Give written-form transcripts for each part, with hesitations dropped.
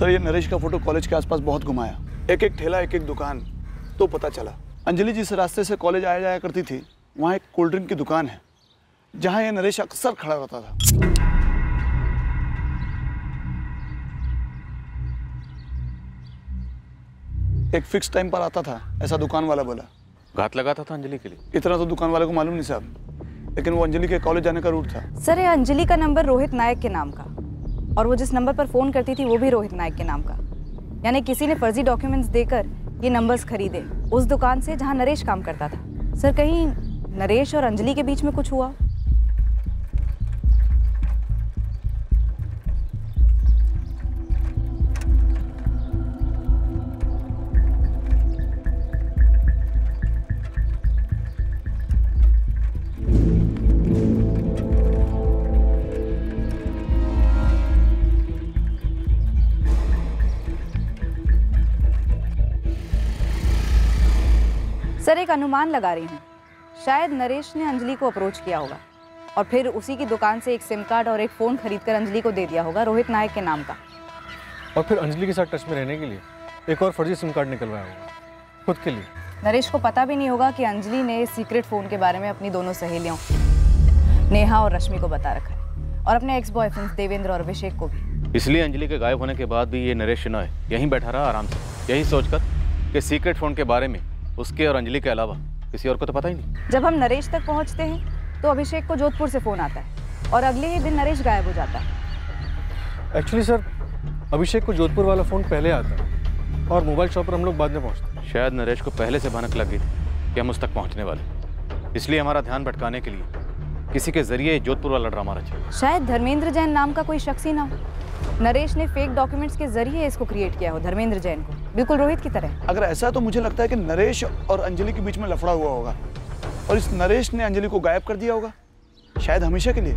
Sir ये नरेश का photo college के आसपास बहुत घुमाया, एक एक ठेला एक एक दुकान, तो पता चला अंजलि जिस रास्ते से कॉलेज आया जाया करती थी वहाँ एक कोल्ड ड्रिंक की दुकान है जहाँ ये नरेश अक्सर खड़ा रहता था। एक फिक्स टाइम पर आता था ऐसा दुकान वाला बोला। घात लगाता था अंजलि के लिए? इतना तो दुकान वाले को मालूम नहीं साहब, लेकिन वो अंजलि के कॉलेज जाने का रूट था। सर ये अंजलि का नंबर रोहित नायक के नाम का, और वो जिस नंबर पर फ़ोन करती थी वो भी रोहित नायक के नाम का। यानी किसी ने फर्जी डॉक्यूमेंट्स देकर ये नंबर्स खरीदे उस दुकान से जहाँ नरेश काम करता था। सर कहीं नरेश और अंजलि के बीच में कुछ हुआ? सर एक अनुमान लगा रही हूँ, शायद नरेश ने अंजलि को अप्रोच किया होगा और फिर उसी की दुकान से एक सिम कार्ड और एक फ़ोन खरीदकर अंजलि को दे दिया होगा रोहित नायक के नाम का। और फिर अंजलि के साथ टच में रहने के लिए एक और फर्जी सिम कार्ड निकलवाया होगा खुद के लिए। नरेश को पता भी नहीं होगा कि अंजलि ने इस सीक्रेट फ़ोन के बारे में अपनी दोनों सहेलियों नेहा और रश्मि को बता रखा है, और अपने एक्स बॉयफ्रेंड्स देवेंद्र और अभिषेक को भी। इसलिए अंजलि के गायब होने के बाद भी ये नरेश शिनॉय यहीं बैठा रहा आराम से, यही सोचकर कि सीक्रेट फ़ोन के बारे में उसके और अंजलि के अलावा किसी और को तो पता ही नहीं। जब हम नरेश तक पहुंचते हैं तो अभिषेक को जोधपुर से फ़ोन आता है और अगले ही दिन नरेश गायब हो जाता है। एक्चुअली सर अभिषेक को जोधपुर वाला फ़ोन पहले आता है और मोबाइल शॉप पर हम लोग बाद में पहुंचते हैं। शायद नरेश को पहले से भनक लग गई थी कि हम उस तक पहुंचने वाले, इसलिए हमारा ध्यान भटकाने के लिए किसी के जरिए जोधपुर वाला ड्रामा रचा। शायद धर्मेंद्र जैन नाम का कोई शख्स ही ना हो, नरेश ने फेक डॉक्यूमेंट्स के जरिए इसको क्रिएट किया हो, धर्मेंद्र जैन को, बिल्कुल रोहित की तरह। अगर ऐसा है तो मुझे लगता है कि नरेश और अंजलि के बीच में लफड़ा हुआ होगा और इस नरेश ने अंजलि को गायब कर दिया होगा, शायद हमेशा के लिए।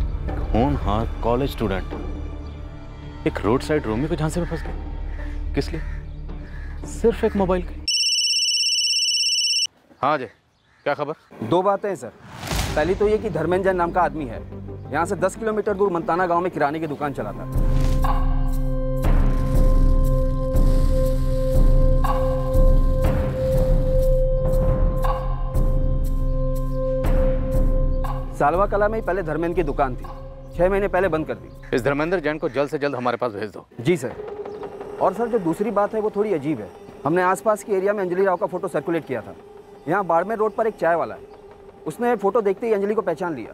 होनहार कॉलेज स्टूडेंट एक रोड साइड रोमियो के झांसे में फंस गया, किस लिए? सिर्फ एक मोबाइल के। हाँ जी, क्या खबर? दो बातें हैं सर। पहली तो ये कि धर्मेंद्र जैन नाम का आदमी है, यहाँ से 10 किलोमीटर दूर मंताना गांव में किराने की दुकान चलाता है। सालवा कला में ही पहले धर्मेंद्र की दुकान थी, 6 महीने पहले बंद कर दी। इस धर्मेंद्र जैन को जल्द से जल्द हमारे पास भेज दो। जी सर। और सर जो दूसरी बात है वो थोड़ी अजीब है। हमने आसपास के एरिया में अंजलि राव का फोटो सर्कुलेट किया था। यहाँ बाड़मेर रोड पर एक चाय वाला है, उसने फोटो देखते ही अंजलि को पहचान लिया।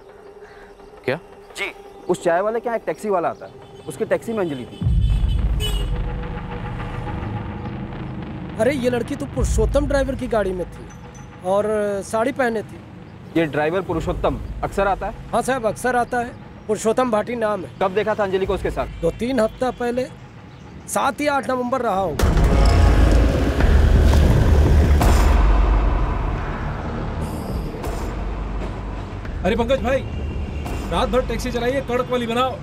क्या? जी, उस चाय वाले के यहाँ एक टैक्सी वाला आता है, उसकी टैक्सी में अंजलि थी। अरे ये लड़की तो पुरुषोत्तम ड्राइवर की गाड़ी में थी और साड़ी पहने थी। ये ड्राइवर पुरुषोत्तम अक्सर आता है? हाँ साहब, अक्सर आता है। पुरुषोत्तम भाटी नाम है। कब देखा था अंजलि को उसके साथ? 2-3 हफ्ता पहले, 7 या 8 नवंबर रहा होगा। अरे पंकज भाई, रात भर टैक्सी चलाइए, कड़क वाली बनाओ।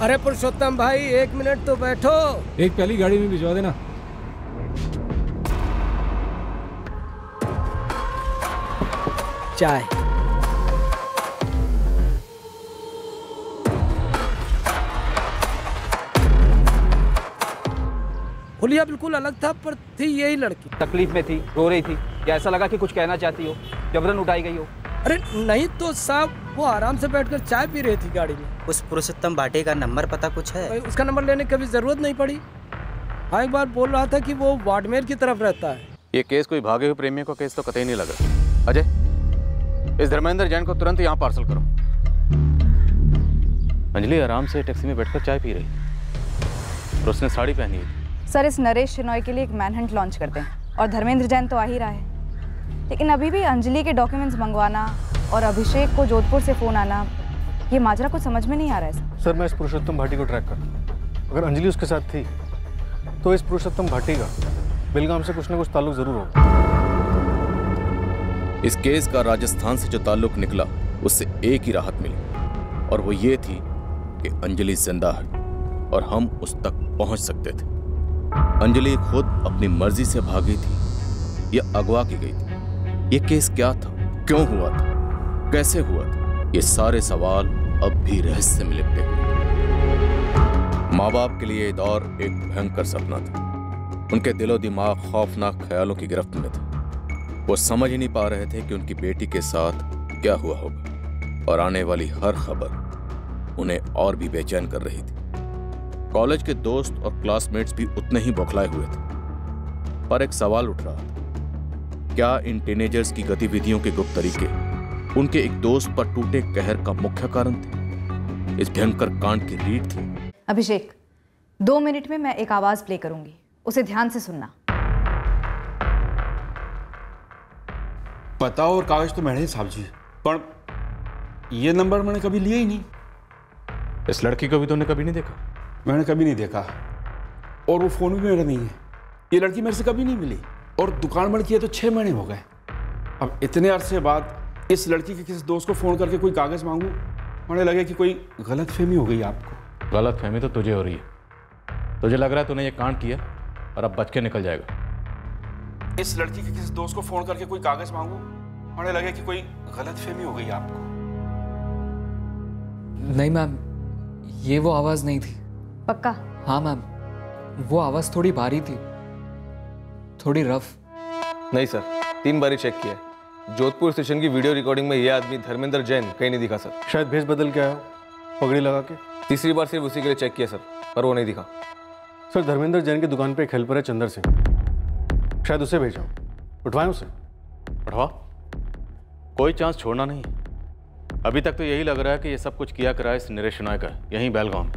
अरे पुरुषोत्तम भाई 1 मिनट तो बैठो। एक पहली गाड़ी में भिजवा देना। चाय। हुलिया बिल्कुल अलग था, पर थी यही लड़की। तकलीफ में थी, रो रही थी, या ऐसा लगा कि कुछ कहना चाहती हो, जबरन उठाई गई हो? अरे नहीं तो साहब, वो आराम से बैठकर चाय पी रही थी गाड़ी में। उस पुरुषोत्तम भाटी का नंबर पता कुछ है? उसका नंबर लेने की कभी जरूरत नहीं पड़ी। हाँ, एक बार बोल रहा था कि वो बाड़मेर की तरफ रहता है। ये केस कोई भागे हुए प्रेमियों का केस तो कतई नहीं लगा। अजय, इस धर्मेंद्र जैन को तुरंत यहाँ पार्सल करो। अंजलि आराम से टैक्सी में बैठकर चाय पी रही और उसने साड़ी पहनी है। सर इस नरेश शिनॉय के लिए एक मैनहंट लॉन्च करते हैं, और धर्मेंद्र जैन तो आ ही रहा है, लेकिन अभी भी अंजलि के डॉक्यूमेंट्स मंगवाना और अभिषेक को जोधपुर से फ़ोन आना, ये माजरा कुछ समझ में नहीं आ रहा है। सर मैं इस पुरुषोत्तम भाटी को ट्रैक कर, अगर अंजलि उसके साथ थी तो इस पुरुषोत्तम भाटी का बेलगाम से कुछ ना कुछ ताल्लुक जरूर होगा। इस केस का राजस्थान से जो ताल्लुक निकला उससे एक ही राहत मिली, और वो ये थी कि अंजलि जिंदा है और हम उस तक पहुंच सकते थे। अंजलि खुद अपनी मर्जी से भागी थी या अगवा की गई थी? ये केस क्या था, क्यों हुआ था, कैसे हुआ था, ये सारे सवाल अब भी रहस्य में लिपटे हुए। माँ बाप के लिए ये दौर एक भयंकर सपना था। उनके दिलो दिमाग खौफनाक ख्यालों की गिरफ्त में थे। वो समझ ही नहीं पा रहे थे कि उनकी बेटी के साथ क्या हुआ होगा, और आने वाली हर खबर उन्हें और भी बेचैन कर रही थी। कॉलेज के दोस्त और क्लासमेट्स भी उतने ही बौखलाए हुए थे। पर एक सवाल उठ रहा था, क्या इन टीनेजर्स की गतिविधियों के गुप्त तरीके उनके एक दोस्त पर टूटे कहर का मुख्य कारण थे? इस भयंकर कांड की रीढ़ थी। अभिषेक, 2 मिनट में मैं एक आवाज प्ले करूंगी, उसे ध्यान से सुनना। पता और कागज तो मैंने साहब जी, पर ये नंबर मैंने कभी लिया ही नहीं। इस लड़की को भी तुमने कभी नहीं देखा? मैंने कभी नहीं देखा, और वो फोन भी मेरा नहीं है। ये लड़की मेरे से कभी नहीं मिली, और दुकान बंद किए तो 6 महीने हो गए। अब इतने अरसे बाद इस लड़की के किसी दोस्त को फोन करके कोई कागज मांगू, मुझे लगे कि कोई गलतफहमी हो गई आपको। गलतफहमी तो तुझे हो रही है। तुझे लग रहा है तूने ये कांड किया और अब बच के निकल जाएगा। इस लड़की के किसी दोस्त को फोन करके कोई कागज मांगू, मुझे लगे कि कोई गलतफहमी हो गई आपको। नहीं मैम, ये वो आवाज नहीं थी। पक्का? हाँ मैम, वो आवाज थोड़ी भारी थी, थोड़ी रफ। नहीं सर, 3 बार चेक किया। जोधपुर स्टेशन की वीडियो रिकॉर्डिंग में ये आदमी धर्मेंद्र जैन कहीं नहीं दिखा सर। शायद भेस बदल के आया, पगड़ी लगा के। तीसरी बार सिर्फ उसी के लिए चेक किया सर, पर वो नहीं दिखा। सर, धर्मेंद्र जैन की दुकान पे एक हेल्पर है चंदर सिंह, शायद उसे भेजा। उठवाएं उसे? उठवा, कोई चांस छोड़ना नहीं। अभी तक तो यही लग रहा है कि ये सब कुछ किया करा इस नरेश शनॉय का, यहीं बेलगांव में।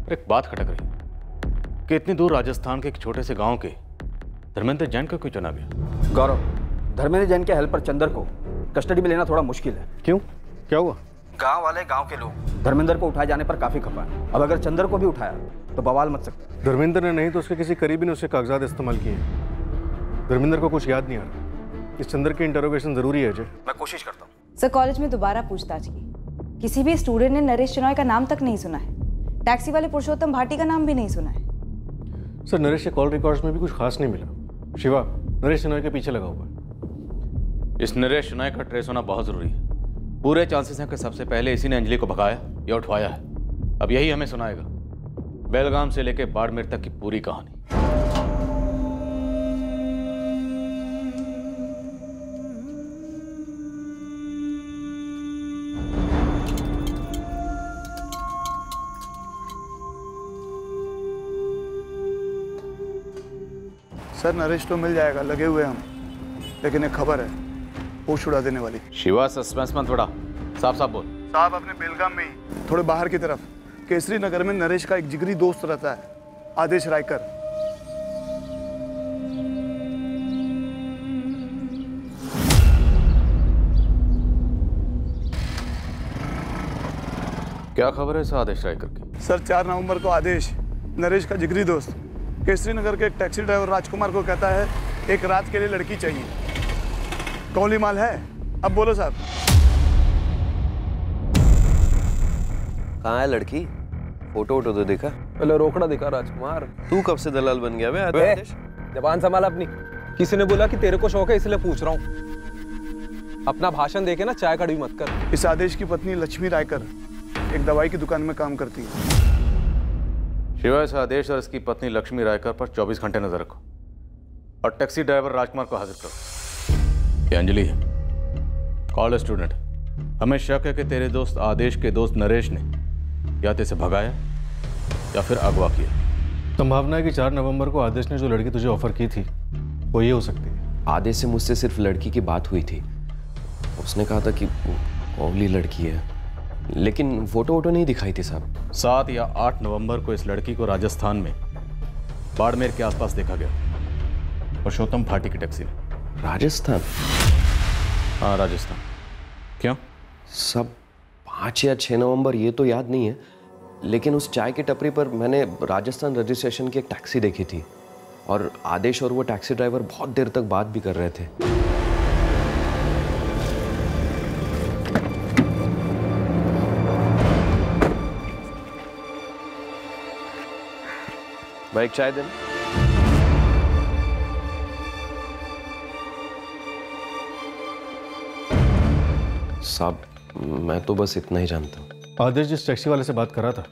पर एक बात खटक रही कि इतनी दूर राजस्थान के एक छोटे से गांव के धर्मेंद्र जैन का क्यों चुना गया? गौरव, धर्मेंद्र जैन के हेल्पर चंदर को कस्टडी में लेना थोड़ा मुश्किल है। क्यों, क्या हुआ? गांव वाले, गांव के लोग धर्मेंद्र को उठाए जाने पर काफी खफा है। अब अगर चंदर को भी उठाया तो बवाल मच सकता है। धर्मेंद्र ने नहीं तो उसके किसी करीबी ने उसके कागजात इस्तेमाल किए। धर्मेंद्र को कुछ याद नहीं आ रहा। इस चंदर की इंटरोगेशन जरूरी है। अजय, मैं कोशिश करता हूँ। सर, कॉलेज में दोबारा पूछताछ की, किसी भी स्टूडेंट ने नरेश शनॉय का नाम तक नहीं सुना है। टैक्सी वाले पुरुषोत्तम भाटी का नाम भी नहीं सुना है। सर, नरेश के कॉल रिकॉर्ड्स में भी कुछ खास नहीं मिला। शिवा, नरेश शनॉय के पीछे लगा हुआ है। इस नरेश शनॉय का ट्रेस होना बहुत जरूरी है। पूरे चांसेस हैं कि सबसे पहले इसी ने अंजलि को भगाया या उठवाया है। अब यही हमें सुनाएगा बेलगाम से लेकर बाड़मेर तक की पूरी कहानी। सर, नरेश तो मिल जाएगा, लगे हुए हम, लेकिन एक खबर है होश उड़ा देने वाली। शिवा, सस्पेंस मत थोड़ा साफ साफ बोल। साहब, अपने बेलगाम में ही थोड़े बाहर की तरफ केसरी नगर में नरेश का एक जिगरी दोस्त रहता है, आदेश रायकर। क्या खबर है इस आदेश रायकर की? सर, 4 नवंबर को आदेश नरेश का जिगरी दोस्त केसरी नगर के एक टैक्सी ड्राइवर राजकुमार को कहता है एक रात के लिए लड़की चाहिए। कौली माल है? अब बोलो साहब। कहाँ है लड़की? फोटो तो देखा? पहले रोकड़ा दिखा राजकुमार। तू कब से दलाल बन गया? आदेश, जबान संभाल अपनी। किसी ने बोला कि तेरे को शौक है इसलिए पूछ रहा हूँ। अपना भाषण देके ना चाय कड़वी मत कर। इस आदेश की पत्नी लक्ष्मी रायकर एक दवाई की दुकान में काम करती है। शिवा, इस आदेश और इसकी पत्नी लक्ष्मी रायकर पर 24 घंटे नजर रखो और टैक्सी ड्राइवर राजकुमार को हाजिर करो। ये अंजलि है, कॉलेज स्टूडेंट। हमें शक है कि तेरे दोस्त आदेश के दोस्त नरेश ने या तो इसे भगाया या फिर अगवा किया। संभावना है कि 4 नवंबर को आदेश ने जो लड़की तुझे ऑफर की थी वो ये हो सकती है। आदेश से मुझसे सिर्फ लड़की की बात हुई थी। उसने कहा था कि ओवली लड़की है, लेकिन फोटो वोटो नहीं दिखाई थी साहब। 7 या 8 नवंबर को इस लड़की को राजस्थान में बाड़मेर के आसपास देखा गया, पुरुषोत्तम भाटी की टैक्सी में। राजस्थान? हाँ, राजस्थान। क्यों? सब 5 या 6 नवंबर ये तो याद नहीं है, लेकिन उस चाय की टपरी पर मैंने राजस्थान रजिस्ट्रेशन की एक टैक्सी देखी थी और आदेश और वो टैक्सी ड्राइवर बहुत देर तक बात भी कर रहे थे। भाई, एक चाय देना। साहब, मैं तो बस इतना ही जानता हूँ। आदेश जिस टैक्सी वाले से बात कर रहा था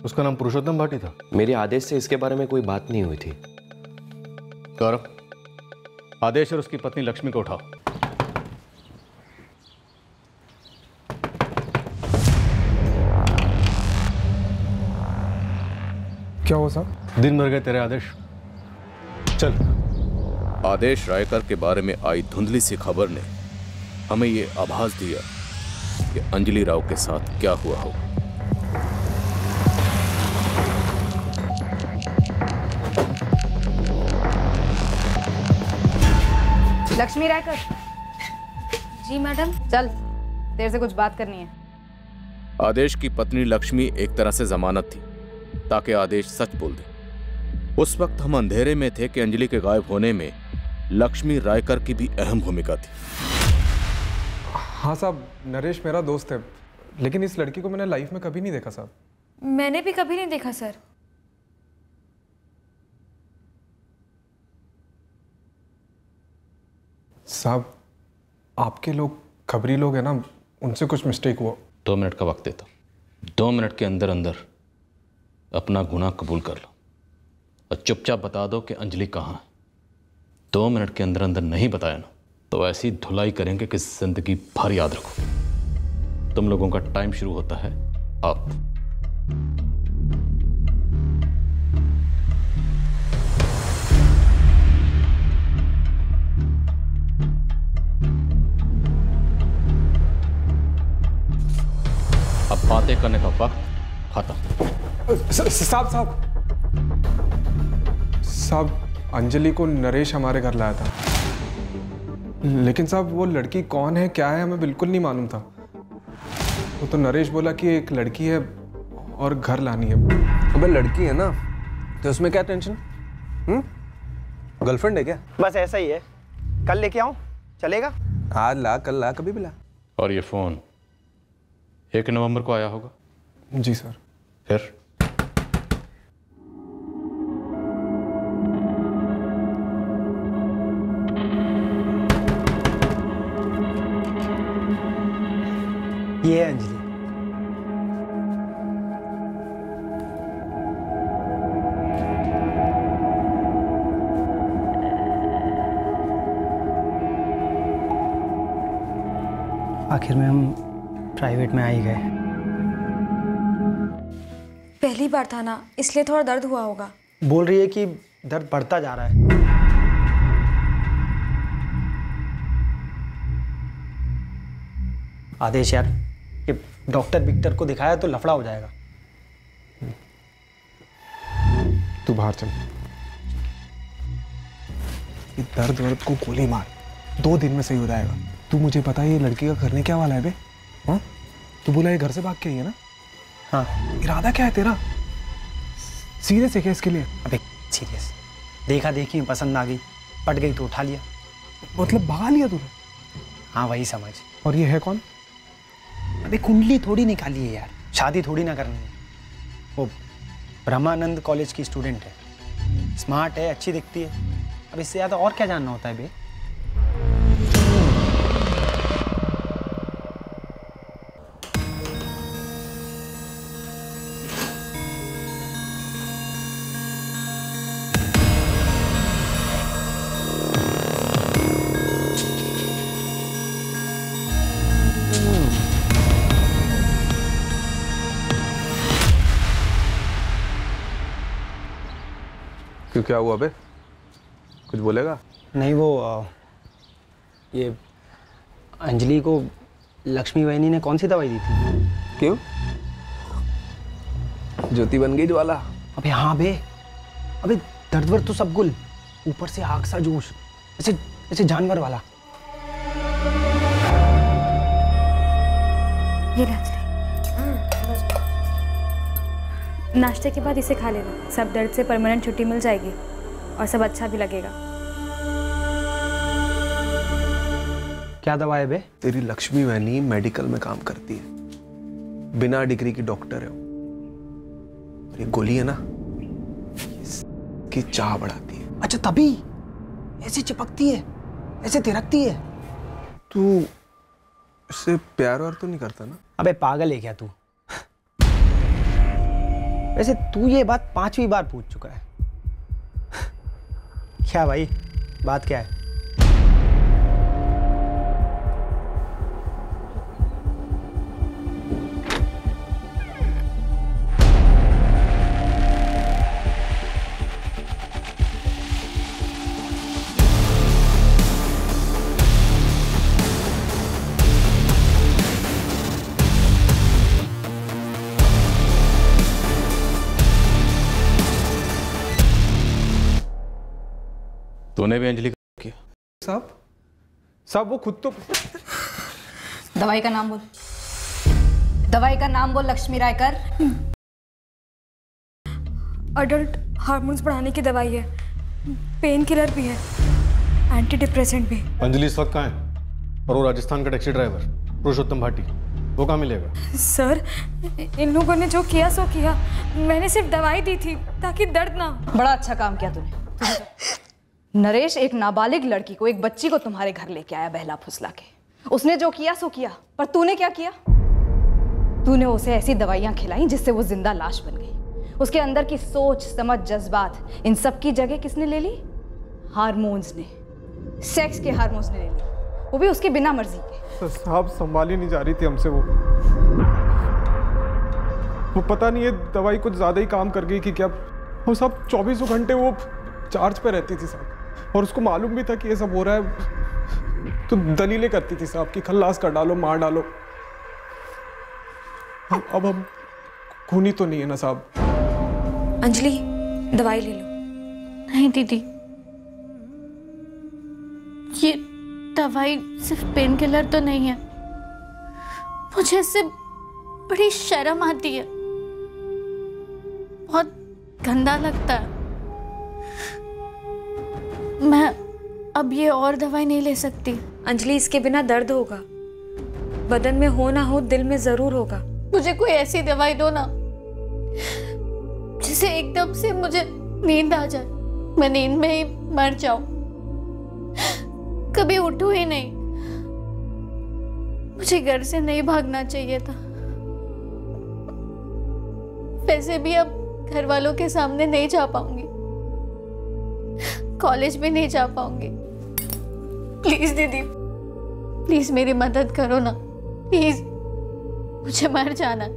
उसका नाम पुरुषोत्तम भाटी था। मेरे आदेश से इसके बारे में कोई बात नहीं हुई थी। गौरव, आदेश और उसकी पत्नी लक्ष्मी को उठाओ। क्या हुआ साहब? दिन भर गए तेरे आदेश। चल। आदेश रायकर के बारे में आई धुंधली सी खबर ने हमें ये आभास दिया कि अंजलि राव के साथ क्या हुआ होगा। लक्ष्मी रायकर। जी मैडम। चल, तेरे से कुछ बात करनी है। आदेश की पत्नी लक्ष्मी एक तरह से जमानत थी ताकि आदेश सच बोल दे। उस वक्त हम अंधेरे में थे कि अंजलि के गायब होने में लक्ष्मी रायकर की भी अहम भूमिका थी। हाँ साहब, नरेश मेरा दोस्त है, लेकिन इस लड़की को मैंने लाइफ में कभी नहीं देखा साहब। मैंने भी कभी नहीं देखा सर। साहब, आपके लोग खबरी लोग हैं ना, उनसे कुछ मिस्टेक हुआ। 2 मिनट का वक्त देता हूं। 2 मिनट के अंदर अंदर अपना गुनाह कबूल कर लो और चुपचाप बता दो कि अंजलि कहाँ है। 2 मिनट के अंदर अंदर नहीं बताया ना तो ऐसी धुलाई करेंगे कि जिंदगी भर याद रखो। तुम लोगों का टाइम शुरू होता है अब। अब बातें करने का वक्त खत्म। साहब, अंजलि को नरेश हमारे घर लाया था, लेकिन साहब वो लड़की कौन है क्या है हमें बिल्कुल नहीं मालूम था। वो तो नरेश बोला कि एक लड़की है और घर लानी है। अबे लड़की है ना तो उसमें क्या टेंशन? गर्लफ्रेंड है क्या? बस ऐसा ही है। कल लेके आऊं? चलेगा? आज ला, कल ला, कभी भी ला। और ये फोन 1 नवंबर को आया होगा? जी सर। फिर ये है अंजलि। आखिर में हम प्राइवेट में आ ही गए। पहली बार था ना, इसलिए थोड़ा दर्द हुआ होगा। बोल रही है कि दर्द बढ़ता जा रहा है। आदेश यार, ये डॉक्टर विक्टर को दिखाया तो लफड़ा हो जाएगा। तू बाहर चल। ये दर्द वर्द को गोली मार, 2 दिन में सही हो जाएगा। तू मुझे पता है ये लड़की का करने क्या वाला है बे? हाँ, तू बोला ये घर से भाग के आई है ना? हाँ। इरादा क्या है तेरा? सीरियस है क्या इसके लिए? अबे सीरियस। देखा देखी पसंद आ गई, पट गई तो उठा लिया। मतलब भगा लिया तूने? हाँ वही समझ। और ये है कौन? अबे कुंडली थोड़ी निकाली है यार, शादी थोड़ी ना करनी है। वो ब्रह्मानंद कॉलेज की स्टूडेंट है, स्मार्ट है, अच्छी दिखती है। अब इससे ज़्यादा और क्या जानना होता है बे? क्यों, क्या हुआ बे? कुछ बोलेगा? नहीं, वो ये अंजलि को लक्ष्मी बहनी ने कौन सी दवाई दी थी? क्यों? ज्योति बन गई ज्वाला। अबे हाँ बे, अबे दर्द वर्द तो सब गुल, ऊपर से आग सा जोश, ऐसे ऐसे जानवर वाला। ये नाश्ते के बाद इसे खा लेना, सब दर्द से परमानेंट छुट्टी मिल जाएगी और सब अच्छा भी लगेगा। क्या दवा है बे? तेरी लक्ष्मी बहनी मेडिकल में काम करती है, बिना डिग्री की डॉक्टर है वो। और ये गोली है ना, इसकी चाह बढ़ाती है। अच्छा तभी ऐसे चिपकती है, ऐसे तिरकती है। तू इससे प्यार वार तो नहीं करता ना? अबे पागल है क्या तू? वैसे तू ये बात 5वीं बार पूछ चुका है। क्या भाई, बात क्या है? तूने भी अंजलि का किया? साहब वो खुद तो। दवाई का नाम बोल, दवाई का नाम बोल लक्ष्मी रायकर। अडल्ट हार्मोन्स बढ़ाने की दवाई है, पेन किलर भी है, एंटी डिप्रेसेंट भी। अंजलि इस वक्त कहाँ है? और वो राजस्थान का टैक्सी ड्राइवर पुरुषोत्तम भाटी, वो कहाँ मिलेगा? सर, इन लोगों ने जो किया सो किया। मैंने सिर्फ दवाई दी थी ताकि दर्द ना। बड़ा अच्छा काम किया तूने। नरेश एक नाबालिग लड़की को, एक बच्ची को तुम्हारे घर लेके आया बहला फुसला के। उसने जो किया सो किया, पर तूने क्या किया? तूने उसे ऐसी दवाइयां खिलाई जिससे वो जिंदा लाश बन गई। उसके अंदर की सोच, समझ, जज्बात, इन सब की जगह किसने ले ली? हार्मोन्स ने, सेक्स के हार्मोन्स ने ले ली, वो भी उसकी बिना मर्जी के। साहब संभाली नहीं जा रही थी हमसे वो पता नहीं ये दवाई कुछ ज्यादा ही काम कर गई कि क्या। वो सब 24 घंटे वो चार्ज पे रहती थी साहब, और उसको मालूम भी था कि ये सब हो रहा है, तो दलीलें करती थी साहब कि खल्लास कर डालो, मार डालो। अब हम खूनी तो नहीं है ना साहब? अंजलि, दवाई ले लो। नहीं दीदी, ये दवाई सिर्फ पेन किलर तो नहीं है। मुझे इससे बड़ी शर्म आती है, बहुत गंदा लगता है। मैं अब ये और दवाई नहीं ले सकती। अंजलि, इसके बिना दर्द होगा, बदन में हो ना हो दिल में जरूर होगा। मुझे कोई ऐसी दवाई दो ना जिसे एकदम से मुझे नींद आ जाए, मैं नींद में ही मर जाऊं, कभी उठूं ही नहीं। मुझे घर से नहीं भागना चाहिए था। वैसे भी अब घर वालों के सामने नहीं जा पाऊंगी, कॉलेज भी नहीं जा पाऊंगी। प्लीज दीदी, प्लीज मेरी मदद करो ना, प्लीज। मुझे मर जाना।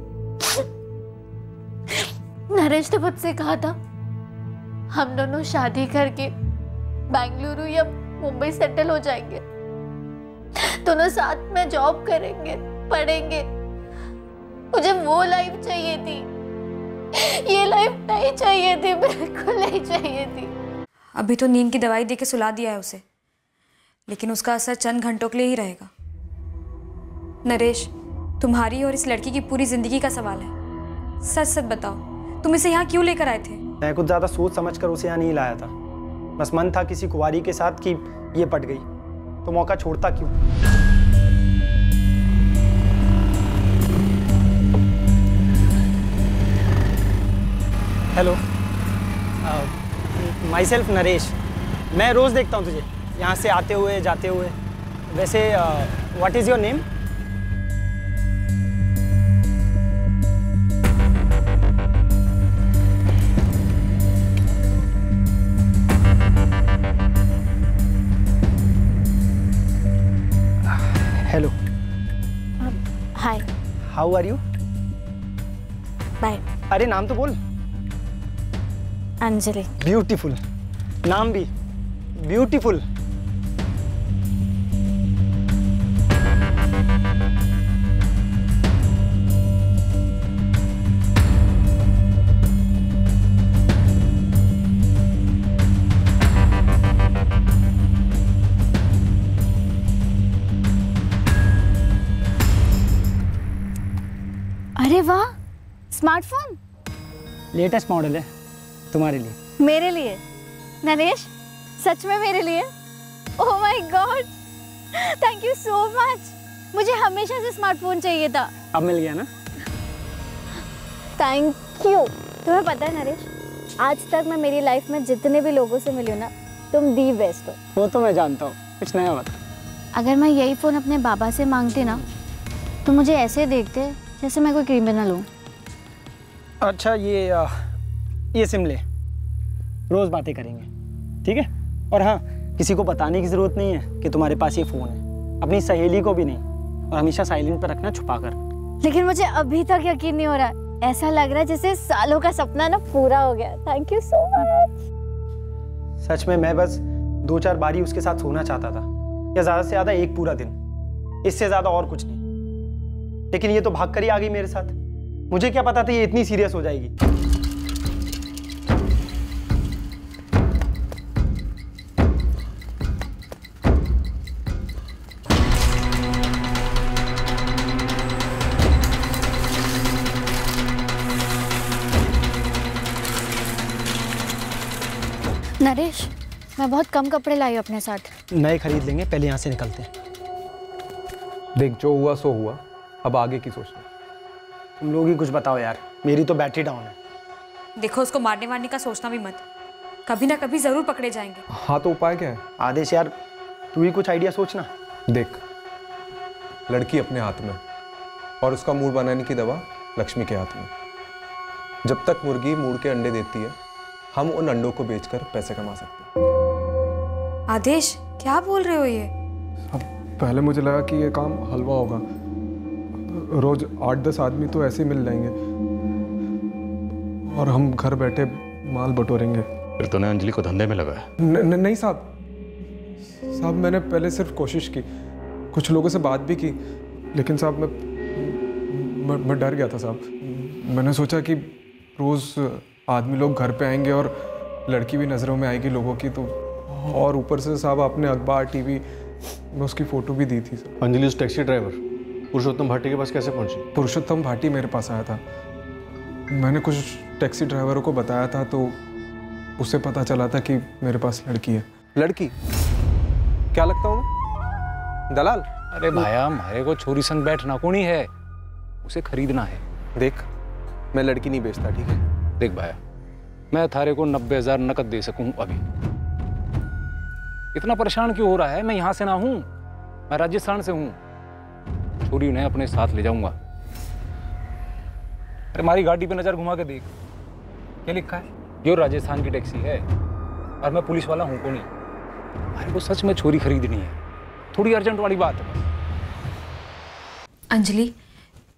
नरेश ने मुझसे कहा था हम दोनों शादी करके बेंगलुरु या मुंबई सेटल हो जाएंगे, दोनों साथ में जॉब करेंगे, पढ़ेंगे। मुझे वो लाइफ चाहिए थी, ये लाइफ नहीं चाहिए थी, बिल्कुल नहीं चाहिए थी। अभी तो नींद की दवाई देके सुला दिया है उसे, लेकिन उसका असर चंद घंटों के लिए ही रहेगा। नरेश, तुम्हारी और इस लड़की की पूरी जिंदगी का सवाल है। सच सच बताओ, तुम इसे यहाँ क्यों लेकर आए थे? मैं कुछ ज़्यादा सोच समझ कर उसे यहाँ नहीं लाया था। बस मन था किसी कुंवारी के साथ कि ये पट गई तो मौका छोड़ता क्यों। Hello, my self Naresh. मैं रोज़ देखता हूँ तुझे यहाँ से आते हुए जाते हुए। वैसे what is your name? Hello. Hi. How are you? Bye. अरे नाम तो बोल। अंजलि। ब्यूटीफुल, नाम भी ब्यूटीफुल। अरे वाह, स्मार्टफोन। लेटेस्ट मॉडल है तुम्हारे लिए। मेरे लिए? नरेश, सच में मेरे लिए? Oh my God, thank you so much. मुझे हमेशा से स्मार्टफोन चाहिए था। अब मिल गया ना? Thank you. तुम्हें पता है नरेश, आज तक मैं मेरी लाइफ में जितने भी लोगों से मिली हूँ ना, तुम दी बेस्ट हो। वो तो मैं जानता हूँ, कुछ नया बता। अगर मैं यही फ़ोन अपने बाबा से मांगती ना, तो मुझे ऐसे देखते जैसे मैं कोई क्रिमिनल हूँ। अच्छा ये सिम ले, रोज़ बातें करेंगे, ठीक है? और हाँ, किसी को बताने की ज़रूरत नहीं है कि तुम्हारे पास ये फ़ोन है, अपनी सहेली को भी नहीं, और हमेशा साइलेंट पर रखना, छुपा कर। लेकिन मुझे अभी तक यकीन नहीं हो रहा, ऐसा लग रहा है जैसे सालों का सपना ना पूरा हो गया। Thank you so much. सच में मैं बस 2-4 बारी उसके साथ सोना चाहता था, या ज़्यादा से ज़्यादा एक पूरा दिन, इससे ज़्यादा और कुछ नहीं। लेकिन ये तो भाग कर ही आ गई मेरे साथ। मुझे क्या पता था ये इतनी सीरियस हो जाएगी। नरेश, मैं बहुत कम कपड़े लाई हूँ अपने साथ। नए खरीद लेंगे, पहले यहाँ से निकलते हैं। देख, जो हुआ सो हुआ, अब आगे की सोचना। तुम लोग ही कुछ बताओ यार, मेरी तो बैटरी डाउन है। देखो, उसको मारने वारने का सोचना भी मत, कभी ना कभी जरूर पकड़े जाएंगे। हाँ, तो उपाय क्या है? आदेश यार, तू ही कुछ आइडिया सोचना। देख, लड़की अपने हाथ में और उसका मूड बनाने की दवा लक्ष्मी के हाथ में। जब तक मुर्गी मूड के अंडे देती है, हम उन अंडों को बेचकर पैसे कमा सकते हैं। आदेश, क्या बोल रहे हो ये? अब पहले मुझे लगा कि ये काम हलवा होगा, रोज 8-10 आदमी तो ऐसे ही मिल जाएंगे और हम घर बैठे माल बटोरेंगे। फिर तूने अंजलि को धंधे में लगाया? नहीं साहब, मैंने पहले सिर्फ कोशिश की, कुछ लोगों से बात भी की, लेकिन साहब मैं डर गया था साहब। मैंने सोचा कि रोज़ आदमी लोग घर पे आएंगे और लड़की भी नज़रों में आएगी लोगों की, तो और ऊपर से साहब आपने अखबार टीवी में उसकी फ़ोटो भी दी थी सर। अंजलि उस टैक्सी ड्राइवर पुरुषोत्तम भाटी के पास कैसे पहुंची? पुरुषोत्तम भाटी मेरे पास आया था, मैंने कुछ टैक्सी ड्राइवरों को बताया था, तो उससे पता चला था कि मेरे पास लड़की है। लड़की? क्या लगता हूँ मैं? दलाल? अरे भाया, हमारे को छोरी संग बैठना कोनी है, उसे खरीदना है। देख, मैं लड़की नहीं बेचता, ठीक है? देख भाया, मैं थारे को 90,000 नकद दे सकूं अभी। इतना परेशान क्यों हो रहा है? मैं यहाँ से ना हूँ, मैं राजस्थान से हूँ। छोरी उन्हें अपने साथ ले जाऊंगा। अरे हमारी गाड़ी पे नजर घुमा के देख, क्या लिखा है? यो राजस्थान की टैक्सी है और मैं पुलिस वाला हूँ को नहीं। हमारे को सच में छोरी खरीदनी है, थोड़ी अर्जेंट वाली बात है। अंजलि,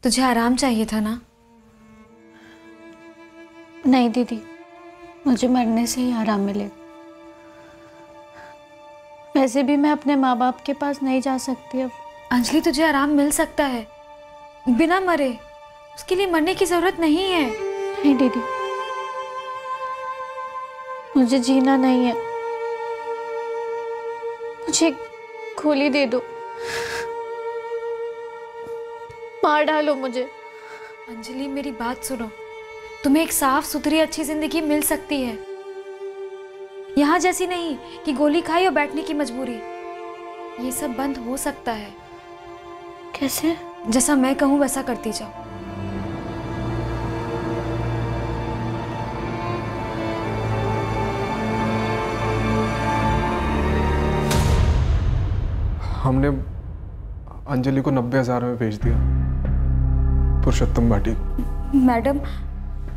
तुझे आराम चाहिए था ना? नहीं दीदी, मुझे मरने से ही आराम मिले। वैसे भी मैं अपने माँ बाप के पास नहीं जा सकती अब। अंजलि, तुझे आराम मिल सकता है बिना मरे, उसके लिए मरने की जरूरत नहीं है। नहीं दीदी, मुझे जीना नहीं है, मुझे गोली दे दो, मार डालो मुझे। अंजलि, मेरी बात सुनो, तुम्हें एक साफ सुथरी अच्छी जिंदगी मिल सकती है, यहाँ जैसी नहीं कि गोली खाई और बैठने की मजबूरी। ये सब बंद हो सकता है। कैसे? जैसा मैं कहूँ वैसा करती जाओ। हमने अंजलि को 90,000 में भेज दिया, पुरुषोत्तम भाटी को। मैडम,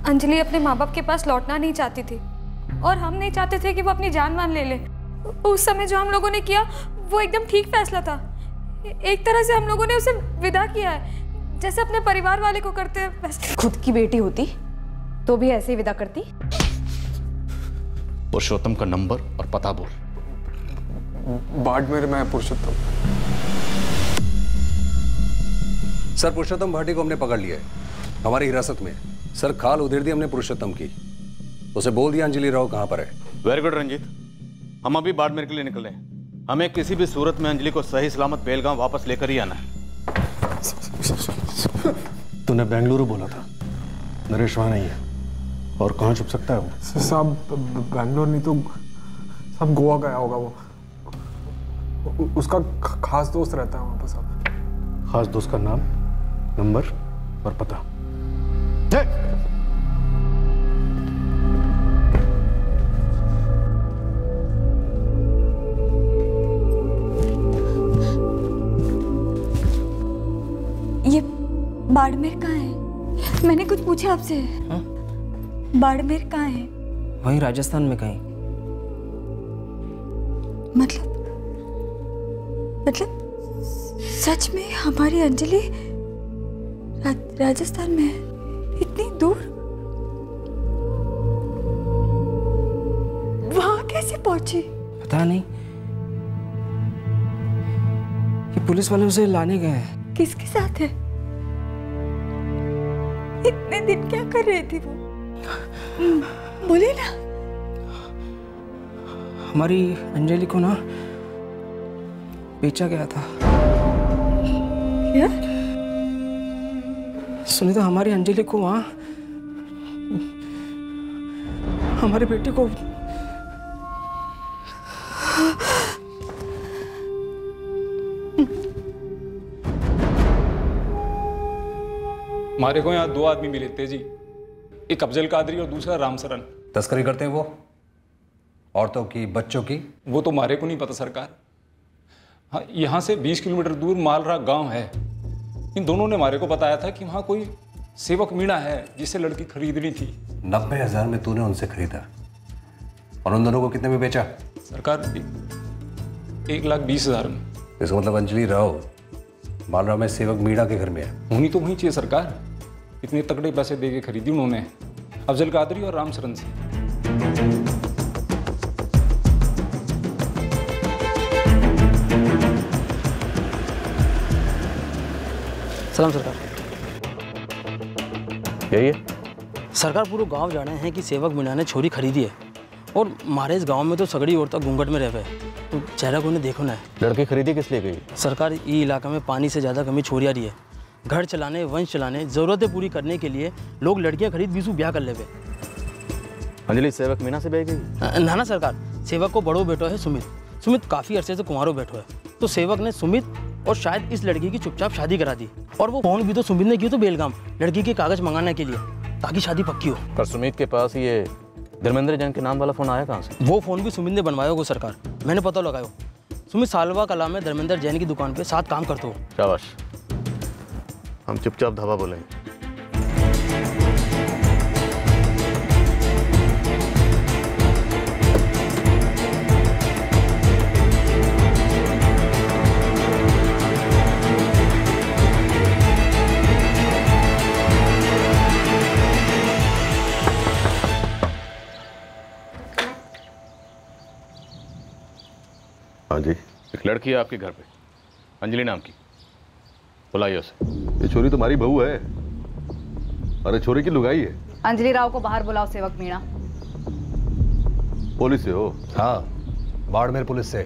अंजलि अपने माँ बाप के पास लौटना नहीं चाहती थी और हम नहीं चाहते थे कि वो अपनी जान मान ले ले। उस समय जो हम लोगों ने किया वो एकदम ठीक फैसला था। एक तरह से हम लोगों ने उसे विदा किया है, जैसे अपने परिवार वाले को करते हैं वैसे। खुद की बेटी होती तो भी ऐसे ही विदा करती। पुरुषोत्तम का नंबर और पता बोल। बाड़मेर में पुरुषोत्तम। सर, पुरुषोत्तम भाटी को हमने पकड़ लिया है, हमारी हिरासत में। सर, खाल उधेड़ दी हमने पुरुषोत्तम की, उसे बोल दिया अंजलि राव कहाँ पर है। वेरी गुड रंजीत, हम अभी बाड़मेर के लिए निकल रहे हैं। हमें किसी भी सूरत में अंजलि को सही सलामत बेलगांव वापस लेकर ही आना है। तूने बेंगलुरु बोला था, नरेश वहाँ नहीं है, और कहाँ छुप सकता है वो? साहब, बैंगलोर नहीं तो साहब गोवा गया होगा वो। उसका खास दोस्त रहता है वहाँ पर साहब। खास दोस्त का नाम, नंबर और पता? ये बाड़मेर कहाँ है? मैंने कुछ पूछा आपसे? बाड़मेर कहाँ है? वहीं राजस्थान में कहीं। मतलब सच में हमारी अंजलि राजस्थान में है? इतनी दूर? वहां कैसे पहुंची? पता नहीं, कि पुलिस वाले उसे लाने गए हैं। किसके साथ है? इतने दिन क्या कर रही थी वो? बोले ना। हमारी अंजलि को ना बेचा गया था। क्या? सुनीता, हमारी अंजलि को वहां हमारे बेटे को हमारे को यहाँ 2 आदमी मिले थे जी, एक अफजल कादरी और दूसरा रामसरन। तस्करी करते हैं वो? औरतों की, बच्चों की? वो तो हमारे को नहीं पता सरकार। हाँ, यहाँ से 20 किलोमीटर दूर मालरा गांव है। इन दोनों ने हमारे को बताया था कि वहाँ कोई सेवक मीणा है जिसे लड़की खरीदनी थी। 90,000 में तूने उनसे खरीदा और उन दोनों को कितने में बेचा? सरकार 1,20,000 में। इसका मतलब अंजलि राव मालरा में सेवक मीणा के घर में है। होनी तो वहीं चाहिए सरकार। इतने तगड़े पैसे दे के खरीदी उन्होंने अफजल कादरी और रामसरन से। सलाम सरकार। यही है सरकार, पूरे गांव जाने हैं कि सेवक मीणा ने छोरी खरीदी है और हमारे इस गांव में तो सगड़ी औरतें घूंघट में रहे, तो चेहरा को देखो ना। लड़की खरीदी किस लिए गई? सरकार, ये इलाका में पानी से ज़्यादा कमी छोरी आ रही है। घर चलाने, वंश चलाने, ज़रूरतें पूरी करने के लिए लोग लड़कियां खरीद बीसू ब्याह कर लेवे। अंजलि सेवक मीणा से ब्याह गई? ना सरकार, सेवक को बड़ो बेटो है सुमित। सुमित काफ़ी अरसे से कुंवारो बैठो है, तो सेवक ने सुमित और शायद इस लड़की की चुपचाप शादी करा दी। और वो फोन भी तो सुमित ने की तो बेलगाम लड़की के कागज मंगाने के लिए, ताकि शादी पक्की हो। पर सुमित के पास ये धर्मेंद्र जैन के नाम वाला फोन आया कहाँ से? वो फोन भी सुमित ने बनवाया होगा सरकार, मैंने पता लगाया। सुमित सालवा कला में धर्मेंद्र जैन की दुकान पे साथ काम करते हो। शाबाश, हम चुपचाप धावा बोलेंगे। हाँ जी, एक लड़की है आपके घर पे, अंजलि नाम की, बुलाइए उसे। ये छोरी तुम्हारी बहू है? अरे छोरी की लुगाई है। अंजलि राव को बाहर बुलाओ सेवक मीणा। पुलिस से हो? हाँ, बाड़मेर पुलिस से।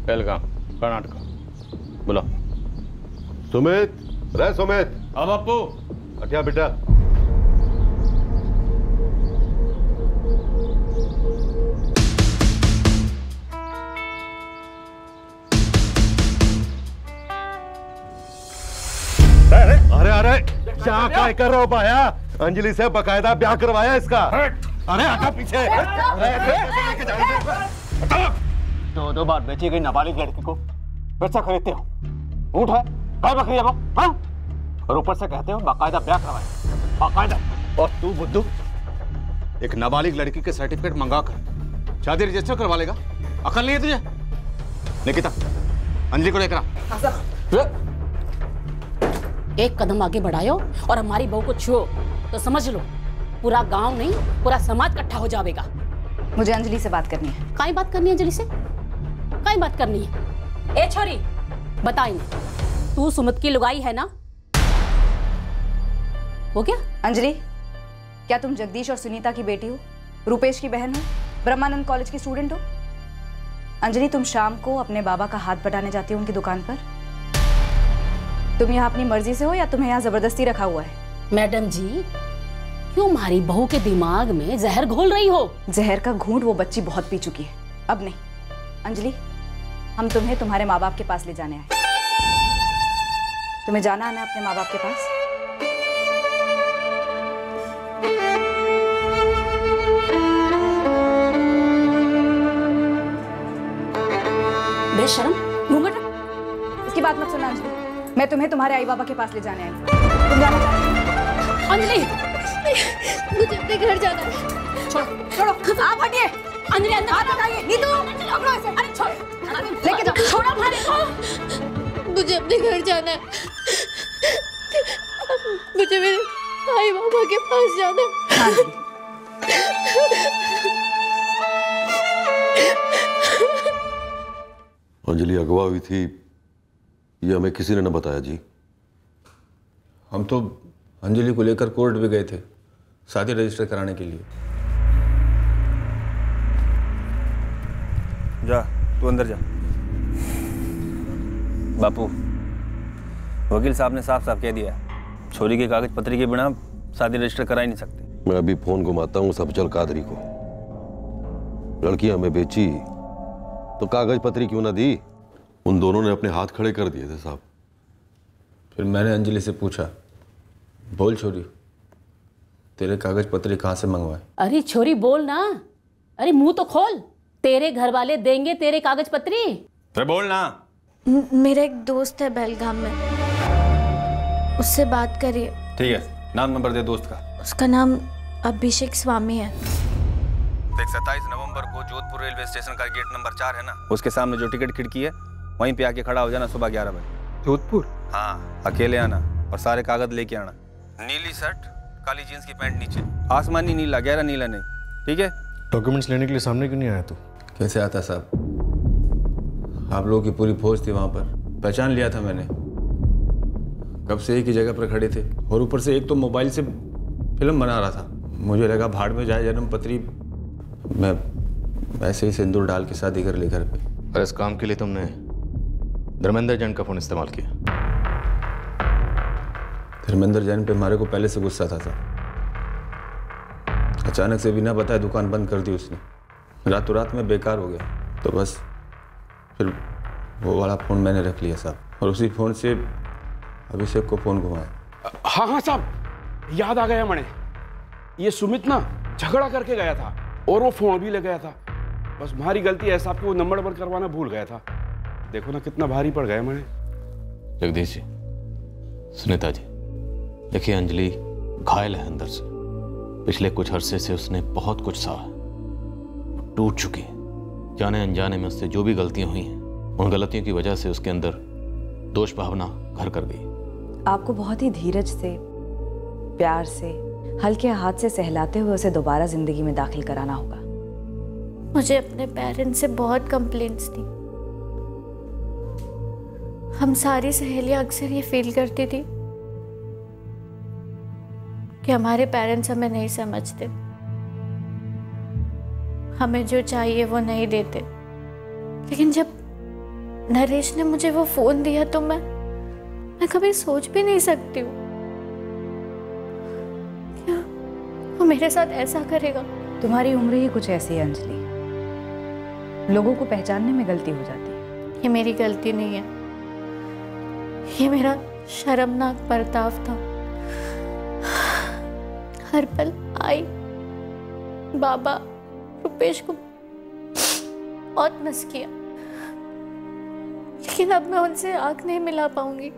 बेलगाम, कर्नाटका। बुलाओ। सुमित, रे सुमित। हाँ बापू। अच्छा बेटा। अरे अरे क्या कर रहे हो पाया? अंजलि से बकायदा ब्याह करवाया इसका। अरे हटा पीछे। दो बार बेची गई नाबालिग लड़की को पैसा खरीदते हो? ऊँट है, गाय बकरी है वो, हाँ? और ऊपर से कहते हो बकायदा ब्याह करवाया, बकायदा। और तू बुद्धू, एक नाबालिग लड़की के सर्टिफिकेट मंगाकर शादी रजिस्टर करवा लेगा? अकल नहीं है तुझे? निकिता, अंजलि को लेकर आ। एक कदम आगे बढ़ायो और हमारी बहू को छुओ तो समझ लो पूरा गांव नहीं पूरा समाज इकट्ठा हो जाएगा। मुझे अंजलि से बात करनी है। काई बात करनी है अंजलि से? काई बात करनी है? ए छोरी, बताई, तू सुमित की लुगाई है ना? वो क्या? अंजलि, क्या तुम जगदीश और सुनीता की बेटी हो? रूपेश की बहन हो? ब्रह्मानंद कॉलेज की स्टूडेंट हो? अंजलि, तुम शाम को अपने बाबा का हाथ बटाने जाती हो उनकी दुकान पर? तुम यहाँ अपनी मर्जी से हो या तुम्हें यहाँ जबरदस्ती रखा हुआ है? मैडम जी, क्यों हमारी बहू के दिमाग में जहर घोल रही हो? जहर का घूंट वो बच्ची बहुत पी चुकी है, अब नहीं। अंजलि, हम तुम्हें तुम्हारे माँ बाप के पास ले जाने आए। तुम्हें जाना आना अपने माँ बाप के पास? बेशरम, घूंघट। इसकी बात मत सुनना अंजलि, मैं तुम्हें तुम्हारे आई बाबा के पास ले जाने आई। तुम जाना चाहती हो? अंजलि, मुझे अपने घर जाना है। छोड़ो छोड़ो, आप हटिए। अंजलि अंदर हाथ हटाइए। नीतू पकड़ो ऐसे। अरे छोड़, लेके जाओ। छोड़ो भाई। मुझे अपने घर जाना है। मुझे मेरे भाई बाबा के पास जाना है। अंजलि अगवा हुई थी ये हमें किसी ने न बताया जी। हम तो अंजलि को लेकर कोर्ट भी गए थे शादी रजिस्टर कराने के लिए। जा तू अंदर जा। बापू, वकील साहब ने साफ साफ कह दिया छोरी के कागज पत्री के बिना शादी रजिस्टर करा ही नहीं सकते। मैं अभी फोन घुमाता हूँ सबचल कादरी को। लड़की हमें बेची तो कागज पत्री क्यों ना दी? उन दोनों ने अपने हाथ खड़े कर दिए थे साहब। फिर मैंने अंजलि से पूछा, बोल छोरी तेरे कागज पत्री कहाँ से मंगवाए? अरे छोरी बोल ना, अरे मुंह तो खोल। तेरे घर वाले देंगे तेरे कागज पत्री? अरे बोल ना। मेरा एक दोस्त है बेलगाम में, उससे बात करिए। ठीक है, नाम नंबर दे दोस्त का। उसका नाम अभिषेक स्वामी है। देख 27 नवंबर को जोधपुर रेलवे स्टेशन का गेट नंबर 4 है ना, उसके सामने जो टिकट खिड़की है वहीं पे आके खड़ा हो जाना सुबह 11 बजे। जोधपुर? हाँ, अकेले आना और सारे कागज लेके आना। नीली शर्ट, काली जींस की पैंट नीचे, आसमानी नीला, गहरा नीला नहीं, ठीक है? डॉक्यूमेंट्स लेने के लिए सामने क्यों नहीं आया तू? कैसे आता साहब, आप लोगों की पूरी फौज थी वहां पर, पहचान लिया था मैंने। कब से एक ही जगह पर खड़े थे और ऊपर से एक तो मोबाइल से फिल्म बना रहा था। मुझे लगा भाड़ में जाए जन्म पत्री, मैं ऐसे ही सिंदूर डाल के शादी कर ली घर पे। और इस काम के लिए तुमने धर्मेंद्र जैन का फोन इस्तेमाल किया? धर्मेंद्र जैन पे हमारे को पहले से गुस्सा था सर। अचानक से बिना बताए दुकान बंद कर दी उसने, रातों रात में बेकार हो गया। तो बस फिर वो वाला फ़ोन मैंने रख लिया साहब, और उसी फ़ोन से अभिषेक को फ़ोन घुमाया। हाँ हाँ साहब, याद आ गया मैंने। ये सुमित ना झगड़ा करके गया था और वो फ़ोन भी ले गया था। बस हमारी गलती है साहब कि वो नंबर बंद करवाना भूल गया था। देखो ना कितना भारी पड़ गया मैंने। जगदीश जी, सुनीता जी, देखिए अंजलि घायल है अंदर से। पिछले कुछ अरसे से उसने बहुत कुछ सहा है, टूट चुकी है। जाने अनजाने में उससे जो भी गलतियां हुई हैं, उन गलतियों की वजह से उसके अंदर दोष भावना घर कर गई। आपको बहुत ही धीरज से, प्यार से, हल्के हाथ से सहलाते हुए उसे दोबारा जिंदगी में दाखिल कराना होगा। मुझे अपने पेरेंट्स से बहुत कंप्लेंट्स थी। हम सारी सहेलियां अक्सर ये फील करती थी कि हमारे पेरेंट्स हमें नहीं समझते, हमें जो चाहिए वो नहीं देते। लेकिन जब नरेश ने मुझे वो फोन दिया तो मैं कभी सोच भी नहीं सकती हूँ क्या वो मेरे साथ ऐसा करेगा। तुम्हारी उम्र ही कुछ ऐसी है अंजलि, लोगों को पहचानने में गलती हो जाती है। ये मेरी गलती नहीं है, ये मेरा शर्मनाक बर्ताव था। हर पल आई बाबा रुपेश को बहुत मिस किया, लेकिन अब मैं उनसे आंख नहीं मिला पाऊंगी।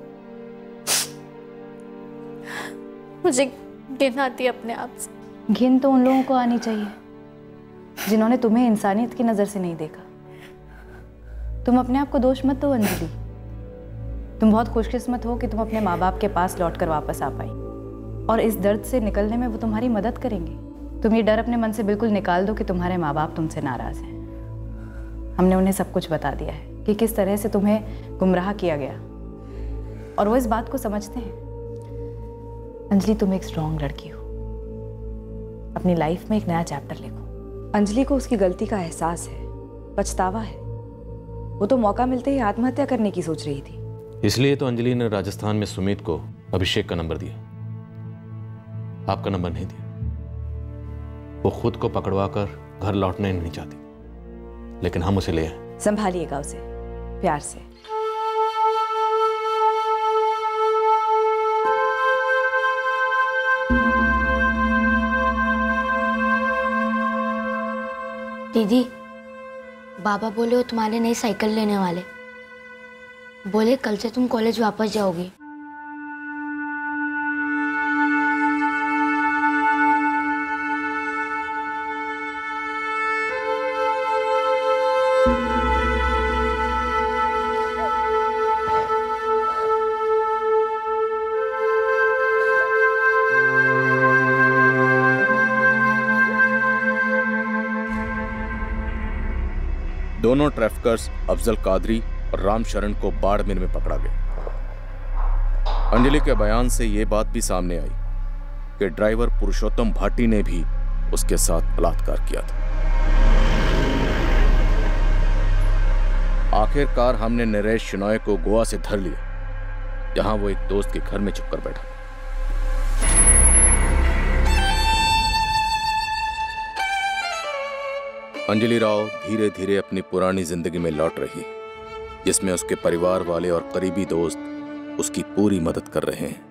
मुझे घिन आती है अपने आप से। घिन तो उन लोगों को आनी चाहिए जिन्होंने तुम्हें इंसानियत की नजर से नहीं देखा। तुम अपने आप को दोष मत दो अंजलि, तुम बहुत खुशकिस्मत हो कि तुम अपने माँ बाप के पास लौटकर वापस आ पाई, और इस दर्द से निकलने में वो तुम्हारी मदद करेंगे। तुम ये डर अपने मन से बिल्कुल निकाल दो कि तुम्हारे माँ बाप तुमसे नाराज हैं। हमने उन्हें सब कुछ बता दिया है कि किस तरह से तुम्हें गुमराह किया गया, और वो इस बात को समझते हैं। अंजलि, तुम एक स्ट्रॉन्ग लड़की हो, अपनी लाइफ में एक नया चैप्टर लिखो। अंजलि को उसकी गलती का एहसास है, पछतावा है। वो तो मौका मिलते ही आत्महत्या करने की सोच रही थी। इसलिए तो अंजलि ने राजस्थान में सुमित को अभिषेक का नंबर दिया, आपका नंबर नहीं दिया। वो खुद को पकड़वाकर घर लौटने नहीं चाहती, लेकिन हम उसे ले आए। संभालिएगा उसे प्यार से। दीदी, बाबा बोले वो तुम्हारे नई साइकिल लेने वाले, बोले कल से तुम कॉलेज वापस जाओगी। दोनों ट्रैफिकर्स अफजल कादरी और राम शरण को बाड़मेर में पकड़ा गया। अंजलि के बयान से यह बात भी सामने आई कि ड्राइवर पुरुषोत्तम भाटी ने भी उसके साथ बलात्कार किया था। आखिरकार हमने नरेश शिनॉय को गोवा से धर लिया, जहां वो एक दोस्त के घर में छुपकर बैठा। अंजलि राव धीरे धीरे अपनी पुरानी जिंदगी में लौट रही, जिसमें उसके परिवार वाले और करीबी दोस्त उसकी पूरी मदद कर रहे हैं।